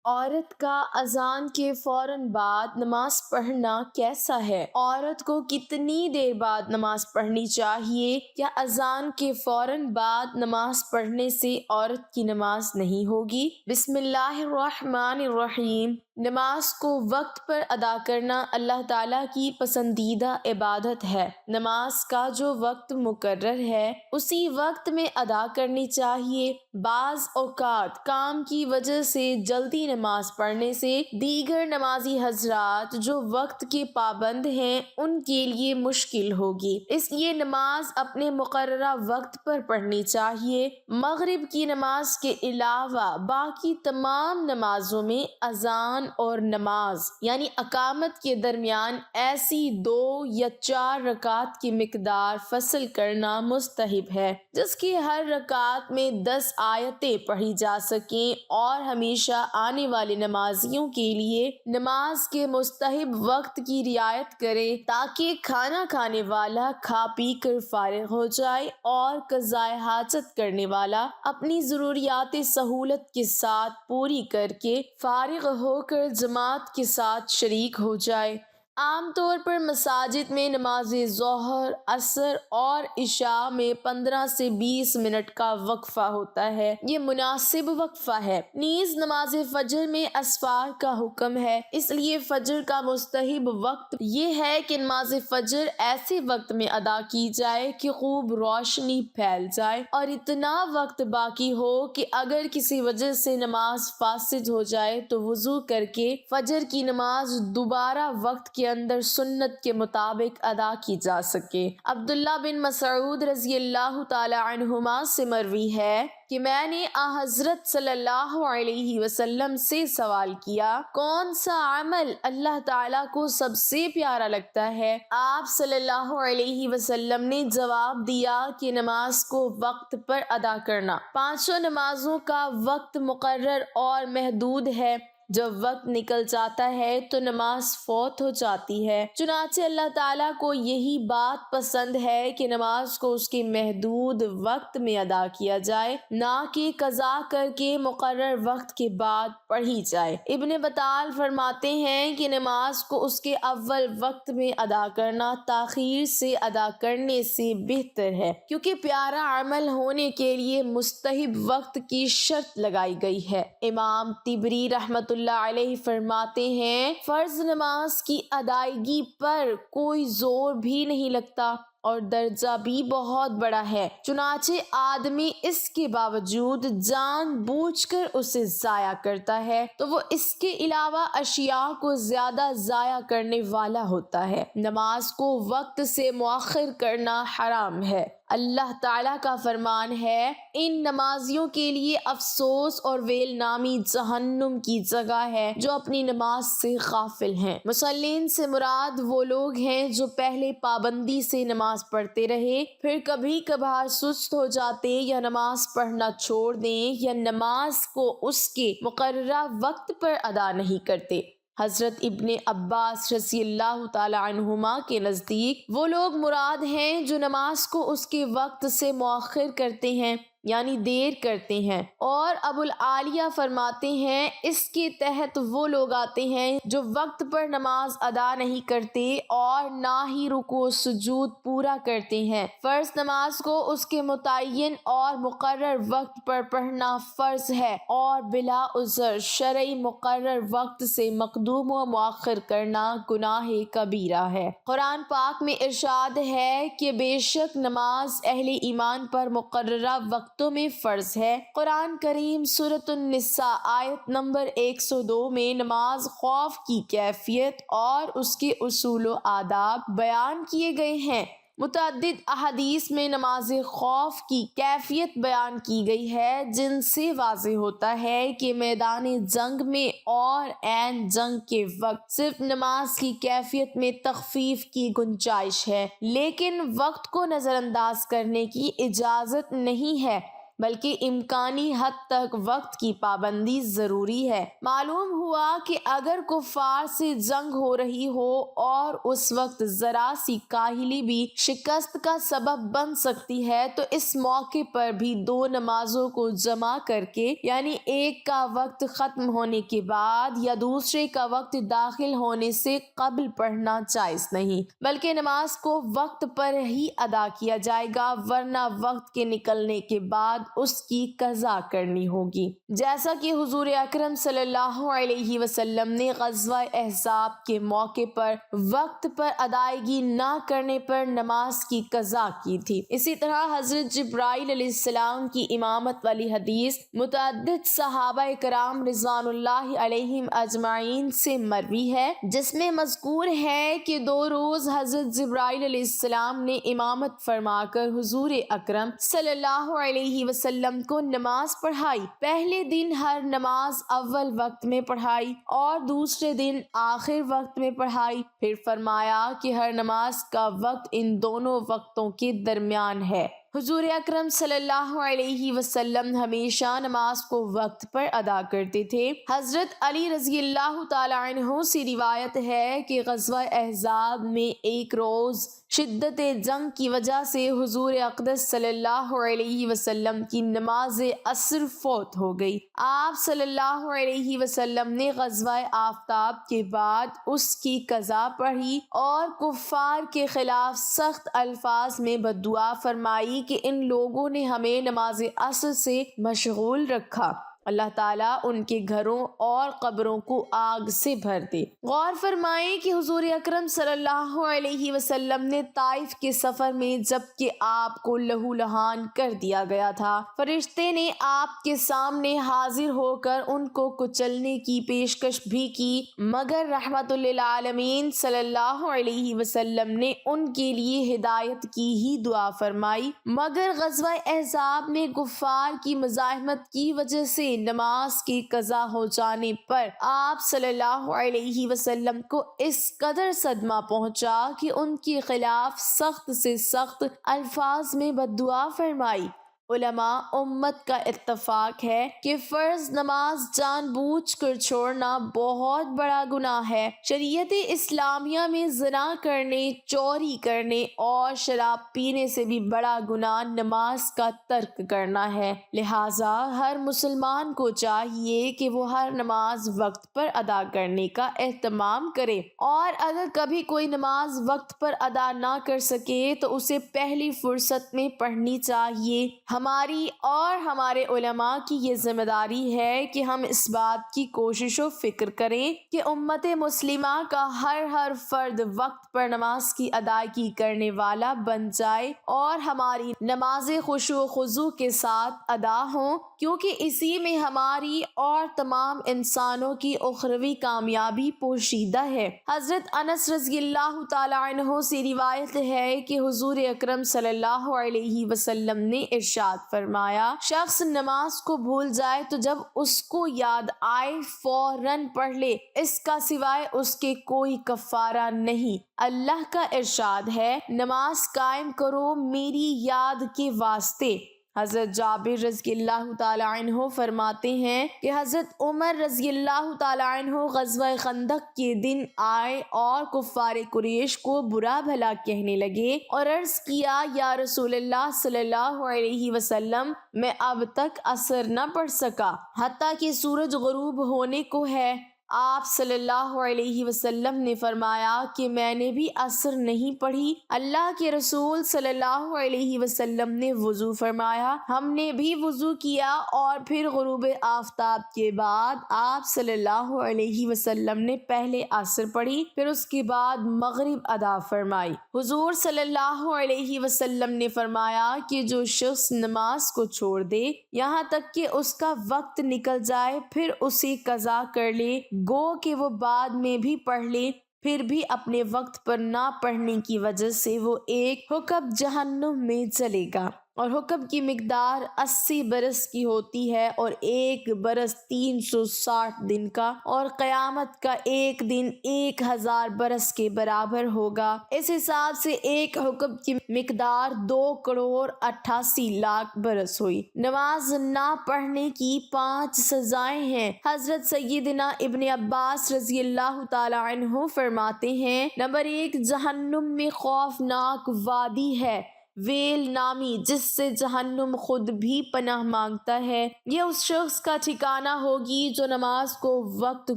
عورت کا اذان کے فوراً بعد نماز پڑھنا کیسا ہے؟ عورت کو کتنی دیر بعد نماز پڑھنی چاہیے؟ کیا اذان کے فوراً بعد نماز پڑھنے سے عورت کی نماز نہیں ہوگی؟ بسم اللہ الرحمن الرحیم۔ نماز کو وقت پر ادا کرنا اللہ تعالیٰ کی پسندیدہ عبادت ہے۔ نماز کا جو وقت مقرر ہے اسی وقت میں ادا کرنی چاہیے۔ بعض اوقات کام کی وجہ سے جلدی نماز پڑھنے سے دیگر نمازی حضرات جو وقت کے پابند ہیں ان کے لیے مشکل ہوگی، اس لیے نماز اپنے مقررہ وقت پر پڑھنی چاہیے۔ مغرب کی نماز کے علاوہ باقی تمام نمازوں میں اذان اور نماز یعنی اقامت کے درمیان ایسی 2 یا 4 رکعت کی مقدار فصل کرنا مستحب ہے جس کی ہر رکعت میں 10 آیتیں پڑھی جا سکیں، اور ہمیشہ آنے والے نمازیوں کے لیے نماز کے مستحب وقت کی رعایت کرے تاکہ کھانا کھانے والا کھا پی کر فارغ ہو جائے اور قضائے حاجت کرنے والا اپنی ضروریات سہولت کے ساتھ پوری کر کے فارغ ہو کر جماعت کے ساتھ شریک ہو جائے۔ عام طور پر مساجد میں نماز ظہر، عصر اور عشاء میں 15 سے 20 منٹ کا وقفہ ہوتا ہے۔ یہ مناسب وقفہ ہے۔ نیز نماز فجر میں اسفار کا حکم ہے، اس لیے فجر کا مستحب وقت یہ ہے کہ نماز فجر ایسے وقت میں ادا کی جائے کہ خوب روشنی پھیل جائے اور اتنا وقت باقی ہو کہ اگر کسی وجہ سے نماز فاسد ہو جائے تو وضو کر کے فجر کی نماز دوبارہ وقت کے اندر سنت کے مطابق ادا کی جا سکے۔ عبداللہ بن مسعود رضی اللہ تعالی عنہما سے مروی ہے کہ میں نے حضرت صلی اللہ علیہ وسلم سے سوال کیا، کون سا عمل اللہ تعالیٰ کو سب سے پیارا لگتا ہے؟ آپ صلی اللہ علیہ وسلم نے جواب دیا کہ نماز کو وقت پر ادا کرنا۔ 5 نمازوں کا وقت مقرر اور محدود ہے، جب وقت نکل جاتا ہے تو نماز فوت ہو جاتی ہے۔ چنانچہ اللہ تعالیٰ کو یہی بات پسند ہے کہ نماز کو اس کے محدود وقت میں ادا کیا جائے، نہ کہ قضا کر کے مقرر وقت کے بعد پڑھی جائے۔ ابن بطال فرماتے ہیں کہ نماز کو اس کے اول وقت میں ادا کرنا تاخیر سے ادا کرنے سے بہتر ہے، کیونکہ پیارا عمل ہونے کے لیے مستحب وقت کی شرط لگائی گئی ہے۔ امام طبری رحمۃ اللہ علیہ فرماتے ہیں، فرض نماز کی ادائیگی پر کوئی زور بھی نہیں لگتا اور درجہ بھی بہت بڑا ہے، چنانچہ آدمی اس کے باوجود جان بوجھ کر اسے ضائع کرتا ہے تو وہ اس کے علاوہ اشیاء کو زیادہ ضائع کرنے والا ہوتا ہے۔ نماز کو وقت سے مؤخر کرنا حرام ہے۔ اللہ تعالیٰ کا فرمان ہے، ان نمازیوں کے لیے افسوس اور ویل نامی جہنم کی جگہ ہے جو اپنی نماز سے غافل ہیں۔ مصلین سے مراد وہ لوگ ہیں جو پہلے پابندی سے نماز پڑھتے رہے، پھر کبھی کبھار سست ہو جاتے یا نماز پڑھنا چھوڑ دیں یا نماز کو اس کے مقررہ وقت پر ادا نہیں کرتے۔ حضرت ابن عباس رضی اللہ تعالی عنہما کے نزدیک وہ لوگ مراد ہیں جو نماز کو اس کے وقت سے مؤخر کرتے ہیں یعنی دیر کرتے ہیں، اور ابو العالیہ فرماتے ہیں اس کے تحت وہ لوگ آتے ہیں جو وقت پر نماز ادا نہیں کرتے اور نہ ہی رکوع و سجود پورا کرتے ہیں۔ فرض نماز کو اس کے متعین اور مقرر وقت پر پڑھنا فرض ہے، اور بلا عذر شرعی مقرر وقت سے مقدوم و مؤخر کرنا گناہ کبیرہ ہے۔ قرآن پاک میں ارشاد ہے کہ بے شک نماز اہل ایمان پر مقررہ وقتوں میں فرض ہے۔ قرآن کریم سورۃ النساء آیت نمبر 102 میں نماز خوف کی کیفیت اور اس کے اصول و آداب بیان کیے گئے ہیں۔ متعدد احادیث میں نماز خوف کی کیفیت بیان کی گئی ہے، جن سے واضح ہوتا ہے کہ میدان جنگ میں اور عین جنگ کے وقت صرف نماز کی کیفیت میں تخفیف کی گنجائش ہے، لیکن وقت کو نظر انداز کرنے کی اجازت نہیں ہے۔ بلکہ امکانی حد تک وقت کی پابندی ضروری ہے۔ معلوم ہوا کہ اگر کفار سے جنگ ہو رہی ہو اور اس وقت ذرا سی کاہلی بھی شکست کا سبب بن سکتی ہے تو اس موقع پر بھی 2 نمازوں کو جمع کر کے، یعنی ایک کا وقت ختم ہونے کے بعد یا دوسرے کا وقت داخل ہونے سے قبل پڑھنا جائز نہیں، بلکہ نماز کو وقت پر ہی ادا کیا جائے گا، ورنہ وقت کے نکلنے کے بعد اس کی قضا کرنی ہوگی، جیسا کہ حضور اکرم صلی اللہ علیہ وسلم نے غزوہ احزاب کے موقع پر وقت پر ادائیگی نہ کرنے پر نماز کی قضا کی تھی۔ اسی طرح حضرت جبرائیل علیہ السلام کی امامت والی حدیث متعدد صحابہ کرام رضوان اللہ علیہم اجمعین سے مروی ہے، جس میں مذکور ہے کہ 2 روز حضرت جبرائیل علیہ السلام نے امامت فرما کر حضور اکرم صلی اللہ علیہ وسلم کو نماز پڑھائی۔ پہلے دن ہر نماز اول وقت میں پڑھائی اور دوسرے دن آخر وقت میں پڑھائی، پھر فرمایا کہ ہر نماز کا وقت ان دونوں وقتوں کے درمیان ہے۔ حضور اکرم صلی اللہ علیہ وسلم ہمیشہ نماز کو وقت پر ادا کرتے تھے۔ حضرت علی رضی اللہ تعالی عنہ سے روایت ہے کہ غزوہ احزاب میں ایک روز شدت جنگ کی وجہ سے حضور اقدس صلی اللہ علیہ وسلم کی نماز عصر فوت ہو گئی۔ آپ صلی اللہ علیہ وسلم نے غزوہ آفتاب کے بعد اس کی قضا پڑھی اور کفار کے خلاف سخت الفاظ میں بددعا فرمائی کہ ان لوگوں نے ہمیں نماز عصر سے مشغول رکھا، اللہ تعالیٰ ان کے گھروں اور قبروں کو آگ سے بھر دے۔ غور فرمائیں کہ حضور اکرم صلی اللہ علیہ وسلم نے طائف کے سفر میں جب کہ آپ کو لہو لہان کر دیا گیا تھا، فرشتے نے آپ کے سامنے حاضر ہو کر ان کو کچلنے کی پیشکش بھی کی، مگر رحمت للعالمین صلی اللہ علیہ وسلم نے ان کے لیے ہدایت کی ہی دعا فرمائی۔ مگر غزوہ احزاب میں کفار کی مزاحمت کی وجہ سے نماز کی قضا ہو جانے پر آپ صلی اللہ علیہ وسلم کو اس قدر صدمہ پہنچا کہ ان کے خلاف سخت سے سخت الفاظ میں بددعا فرمائی۔ علماء امت کا اتفاق ہے کہ فرض نماز جان بوجھ کر چھوڑنا بہت بڑا گناہ ہے۔ شریعت اسلامیہ میں زنا کرنے، چوری کرنے اور شراب پینے سے بھی بڑا گناہ نماز کا ترک کرنا ہے، لہٰذا ہر مسلمان کو چاہیے کہ وہ ہر نماز وقت پر ادا کرنے کا اہتمام کرے، اور اگر کبھی کوئی نماز وقت پر ادا نہ کر سکے تو اسے پہلی فرصت میں پڑھنی چاہیے۔ ہماری اور ہمارے علماء کی یہ ذمہ داری ہے کہ ہم اس بات کی کوشش و فکر کریں کہ امت مسلمہ کا ہر فرد وقت پر نماز کی ادائیگی کرنے والا بن جائے اور ہماری نمازیں خشوع و خضوع کے ساتھ ادا ہوں، کیونکہ اسی میں ہماری اور تمام انسانوں کی اخروی کامیابی پوشیدہ ہے۔ حضرت انس رضی اللہ تعالی عنہ سے روایت ہے کہ حضور اکرم صلی اللہ علیہ وسلم نے ارشاد فرمایا، شخص نماز کو بھول جائے تو جب اس کو یاد آئے فوراً پڑھ لے، اس کا سوائے اس کے کوئی کفارہ نہیں۔ اللہ کا ارشاد ہے، نماز قائم کرو میری یاد کے واسطے۔ حضرت جابر رضی اللہ تعالی عنہ فرماتے ہیں کہ حضرت عمر رضی اللہ تعالی عنہ غزوہ خندق کے دن آئے اور کفار قریش کو برا بھلا کہنے لگے اور عرض کیا، یا رسول اللہ صلی اللہ علیہ وسلم، میں اب تک عصر نہ پڑھ سکا حتیٰ کہ سورج غروب ہونے کو ہے۔ آپ صلی اللہ علیہ وسلم نے فرمایا کہ میں نے بھی عصر نہیں پڑھی۔ اللہ کے رسول صلی اللہ علیہ وسلم نے وضو فرمایا، ہم نے بھی وضو کیا اور پھر غروب آفتاب کے بعد آپ صلی اللہ علیہ وسلم نے پہلے عصر پڑھی، پھر اس کے بعد مغرب ادا فرمائی۔ حضور صلی اللہ علیہ وسلم نے فرمایا کہ جو شخص نماز کو چھوڑ دے یہاں تک کہ اس کا وقت نکل جائے پھر اسے قضا کر لے، گو کہ وہ بعد میں بھی پڑھ لے، پھر بھی اپنے وقت پر نہ پڑھنے کی وجہ سے وہ ایک حقب جہنم میں جلے گا۔ اور حکم کی مقدار 80 برس کی ہوتی ہے اور 1 برس 360 دن کا، اور قیامت کا ایک دن 1000 برس کے برابر ہوگا۔ اس حساب سے ایک حکم کی مقدار 2,88,00,000 برس ہوئی۔ نماز نہ پڑھنے کی 5 سزائیں ہیں۔ حضرت سیدنا ابن عباس رضی اللہ تعالی عنہ فرماتے ہیں، نمبر 1، جہنم میں خوفناک وادی ہے ویل نامی، جس سے جہنم خود بھی پناہ مانگتا ہے۔ یہ اس شخص کا ٹھکانہ ہوگی جو نماز کو وقت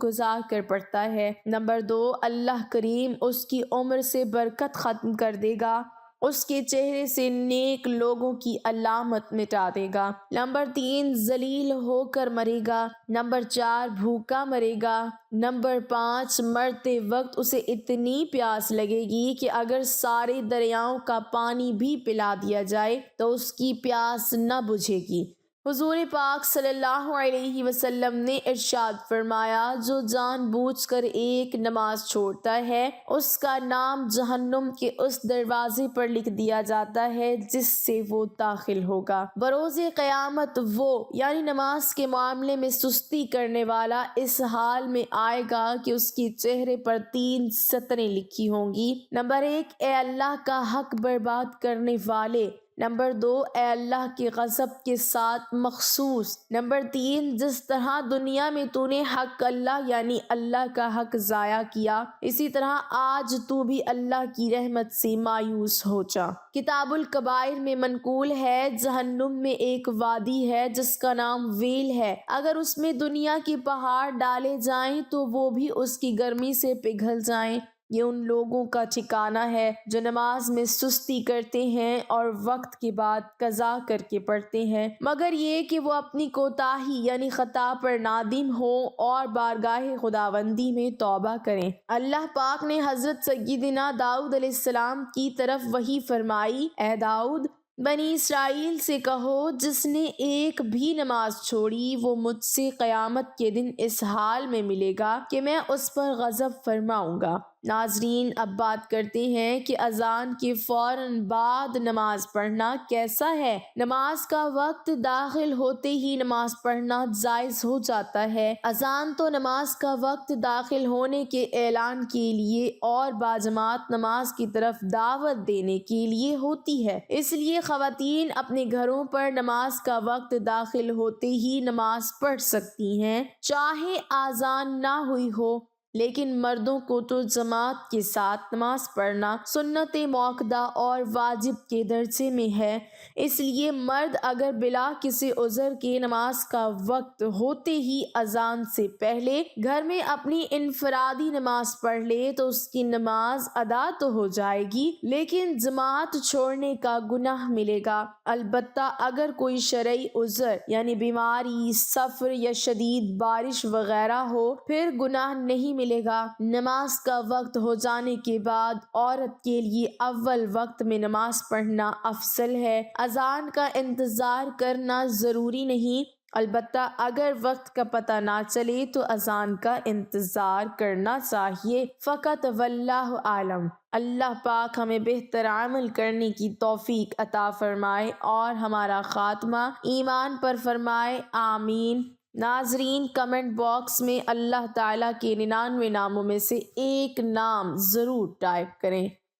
گزار کر پڑھتا ہے۔ نمبر 2، اللہ کریم اس کی عمر سے برکت ختم کر دے گا، اس کے چہرے سے نیک لوگوں کی علامت مٹا دے گا۔ نمبر 3، ذلیل ہو کر مرے گا۔ نمبر 4، بھوکا مرے گا۔ نمبر 5، مرتے وقت اسے اتنی پیاس لگے گی کہ اگر سارے دریاؤں کا پانی بھی پلا دیا جائے تو اس کی پیاس نہ بجھے گی۔ حضور پاک صلی اللہ علیہ وسلم نے ارشاد فرمایا، جو جان بوجھ کر ایک نماز چھوڑتا ہے اس کا نام جہنم کے اس دروازے پر لکھ دیا جاتا ہے جس سے وہ داخل ہوگا۔ بروز قیامت وہ یعنی نماز کے معاملے میں سستی کرنے والا اس حال میں آئے گا کہ اس کے چہرے پر 3 سطریں لکھی ہوں گی۔ نمبر 1، اے اللہ کا حق برباد کرنے والے۔ نمبر 2، اے اللہ کے غضب کے ساتھ مخصوص۔ نمبر 3، جس طرح دنیا میں تو نے حق اللہ یعنی اللہ کا حق ضائع کیا، اسی طرح آج تو بھی اللہ کی رحمت سے مایوس ہو جا۔ کتاب الکبائر میں منقول ہے، جہنم میں ایک وادی ہے جس کا نام ویل ہے، اگر اس میں دنیا کے پہاڑ ڈالے جائیں تو وہ بھی اس کی گرمی سے پگھل جائیں۔ یہ ان لوگوں کا ٹھکانہ ہے جو نماز میں سستی کرتے ہیں اور وقت کے بعد قضا کر کے پڑھتے ہیں، مگر یہ کہ وہ اپنی کوتاہی یعنی خطا پر نادم ہوں اور بارگاہ خداوندی میں توبہ کریں۔ اللہ پاک نے حضرت سیدنا داؤد علیہ السلام کی طرف وحی فرمائی، اے داؤد، بنی اسرائیل سے کہو، جس نے ایک بھی نماز چھوڑی وہ مجھ سے قیامت کے دن اس حال میں ملے گا کہ میں اس پر غضب فرماؤں گا۔ ناظرین، اب بات کرتے ہیں کہ اذان کے فوراً بعد نماز پڑھنا کیسا ہے۔ نماز کا وقت داخل ہوتے ہی نماز پڑھنا جائز ہو جاتا ہے۔ اذان تو نماز کا وقت داخل ہونے کے اعلان کے لیے اور باجماعت نماز کی طرف دعوت دینے کے لیے ہوتی ہے، اس لیے خواتین اپنے گھروں پر نماز کا وقت داخل ہوتے ہی نماز پڑھ سکتی ہیں، چاہے اذان نہ ہوئی ہو، لیکن مردوں کو تو جماعت کے ساتھ نماز پڑھنا سنت موقدہ اور واجب کے درجے میں ہے۔ اس لیے مرد اگر بلا کسی عذر کے نماز کا وقت ہوتے ہی اذان سے پہلے گھر میں اپنی انفرادی نماز پڑھ لے تو اس کی نماز ادا تو ہو جائے گی، لیکن جماعت چھوڑنے کا گناہ ملے گا۔ البتہ اگر کوئی شرعی عذر یعنی بیماری، سفر یا شدید بارش وغیرہ ہو پھر گناہ نہیں ملے گا۔ نماز کا وقت ہو جانے کے بعد عورت کے لیے اول وقت میں نماز پڑھنا افضل ہے۔ اذان کا انتظار کرنا ضروری نہیں، البتہ اگر وقت کا پتہ نہ چلے تو اذان کا انتظار کرنا چاہیے۔ فقط واللہ عالم۔ اللہ پاک ہمیں بہتر عمل کرنے کی توفیق عطا فرمائے اور ہمارا خاتمہ ایمان پر فرمائے، آمین۔ ناظرین، کمنٹ باکس میں اللہ تعالیٰ کے 99 ناموں میں سے ایک نام ضرور ٹائپ کریں۔